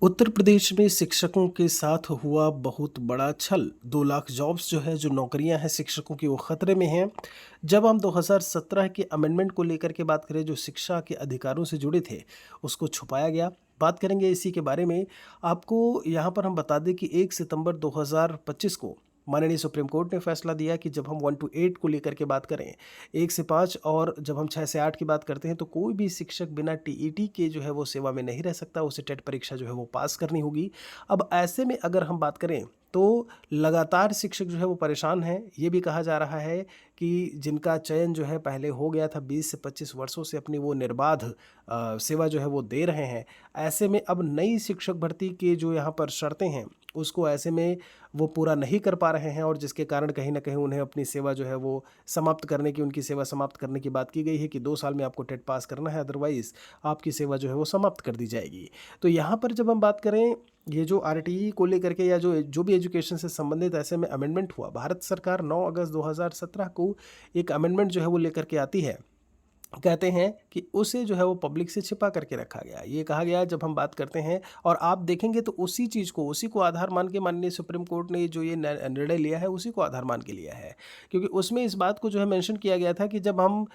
उत्तर प्रदेश में शिक्षकों के साथ हुआ बहुत बड़ा छल। 2 लाख जॉब्स जो नौकरियां हैं शिक्षकों की वो खतरे में हैं। जब हम 2017 के अमेंडमेंट को लेकर के बात करें जो शिक्षा के अधिकारों से जुड़े थे, उसको छुपाया गया। बात करेंगे इसी के बारे में। आपको यहाँ पर हम बता दें कि 1 सितंबर 2025 को माननीय सुप्रीम कोर्ट ने फैसला दिया कि जब हम 1 टू 8 को लेकर के बात करें, 1 से 5 और जब हम 6 से 8 की बात करते हैं तो कोई भी शिक्षक बिना टीईटी के जो है वो सेवा में नहीं रह सकता, उसे टेट परीक्षा जो है वो पास करनी होगी। अब ऐसे में अगर हम बात करें तो लगातार शिक्षक जो है वो परेशान हैं। ये भी कहा जा रहा है कि जिनका चयन जो है पहले हो गया था 20 से 25 वर्षों से अपनी वो निर्बाध सेवा जो है वो दे रहे हैं। ऐसे में अब नई शिक्षक भर्ती के जो यहाँ पर शर्तें हैं, उसको ऐसे में वो पूरा नहीं कर पा रहे हैं और जिसके कारण कहीं न कहीं उन्हें अपनी सेवा जो है वो समाप्त करने की उनकी सेवा समाप्त करने की बात की गई है कि 2 साल में आपको टेट पास करना है, अदरवाइज़ आपकी सेवा जो है वो समाप्त कर दी जाएगी। तो यहाँ पर जब हम बात करें ये जो आरटीई को लेकर के या जो जो भी एजुकेशन से संबंधित ऐसे में अमेंडमेंट हुआ, भारत सरकार 9 अगस्त 2017 को एक अमेंडमेंट जो है वो लेकर के आती है। कहते हैं कि उसे जो है वो पब्लिक से छिपा करके रखा गया। ये कहा गया जब हम बात करते हैं और आप देखेंगे तो उसी चीज़ को, उसी को आधार मान के माननीय सुप्रीम कोर्ट ने जो ये निर्णय लिया है, उसी को आधार मान के लिया है। क्योंकि उसमें इस बात को जो है मेंशन किया गया था कि जब हम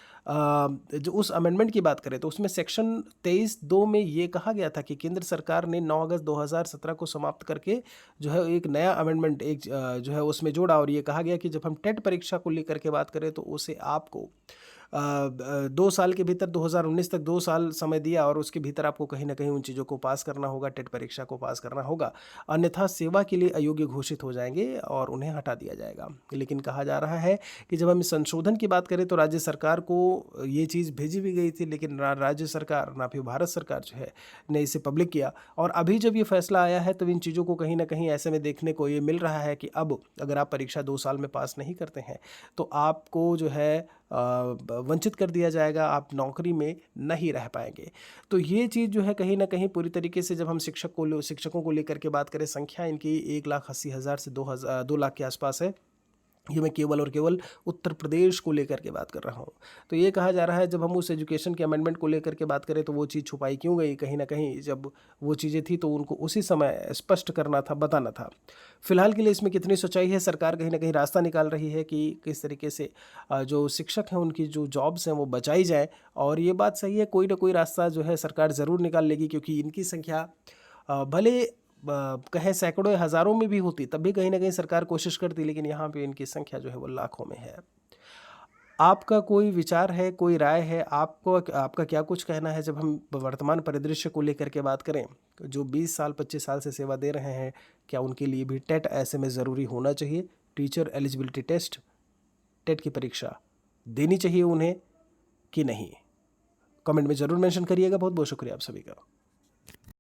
जो उस अमेंडमेंट की बात करें तो उसमें सेक्शन 23(2) में ये कहा गया था कि केंद्र सरकार ने 9 अगस्त 2017 को समाप्त करके जो है एक नया अमेंडमेंट जो है उसमें जोड़ा और ये कहा गया कि जब हम टेट परीक्षा को लेकर के बात करें तो उसे आपको 2 साल के भीतर 2019 तक 2 साल समय दिया और उसके भीतर आपको कहीं न कहीं उन चीज़ों को पास करना होगा, टेट परीक्षा को पास करना होगा। अन्यथा सेवा के लिए अयोग्य घोषित हो जाएँगे और उन्हें हटा दिया जाएगा। लेकिन कहा जा रहा है कि जब हम इस संशोधन की बात करें तो राज्य सरकार को ये चीज़ भेजी भी गई थी, लेकिन ना राज्य सरकार ना फिर भारत सरकार जो है ने इसे पब्लिक किया और अभी जब ये फैसला आया है तो इन चीज़ों को कहीं न कहीं ऐसे में देखने को ये मिल रहा है कि अब अगर आप परीक्षा 2 साल में पास नहीं करते हैं, तो आपको जो है वंचित कर दिया जाएगा, आप नौकरी में नहीं रह पाएँगे। तो ये चीज़ जो है कहीं न कहीं पूरी तरीके से जब हम शिक्षकों को लेकर के बात करें, संख्या इनकी 1,80,000 से 2 लाख के आसपास है। ये मैं केवल और केवल उत्तर प्रदेश को लेकर के बात कर रहा हूँ। तो ये कहा जा रहा है जब हम उस एजुकेशन के अमेंडमेंट को लेकर के बात करें तो वो चीज़ छुपाई क्यों गई? कहीं न कहीं जब वो चीज़ें थी तो उनको उसी समय स्पष्ट करना था, बताना था। फिलहाल के लिए इसमें कितनी सच्चाई है, सरकार कहीं न कहीं रास्ता निकाल रही है कि किस तरीके से जो शिक्षक हैं उनकी जो जॉब्स हैं वो बचाई जाए और ये बात सही है, कोई ना कोई रास्ता जो है सरकार ज़रूर निकाल लेगी क्योंकि इनकी संख्या भले कहें सैकड़ों या हज़ारों में भी होती तब भी कहीं न कहीं सरकार कोशिश करती, लेकिन यहाँ पे इनकी संख्या जो है वो लाखों में है। आपका कोई विचार है, कोई राय है, आपको आपका क्या कुछ कहना है जब हम वर्तमान परिदृश्य को लेकर के बात करें, जो 20 साल 25 साल से सेवा दे रहे हैं, क्या उनके लिए भी टेट ऐसे में ज़रूरी होना चाहिए? टीचर एलिजिबिलिटी टेस्ट, टेट की परीक्षा देनी चाहिए उन्हें कि नहीं? कमेंट में ज़रूर मेंशन करिएगा। बहुत-बहुत शुक्रिया आप सभी का।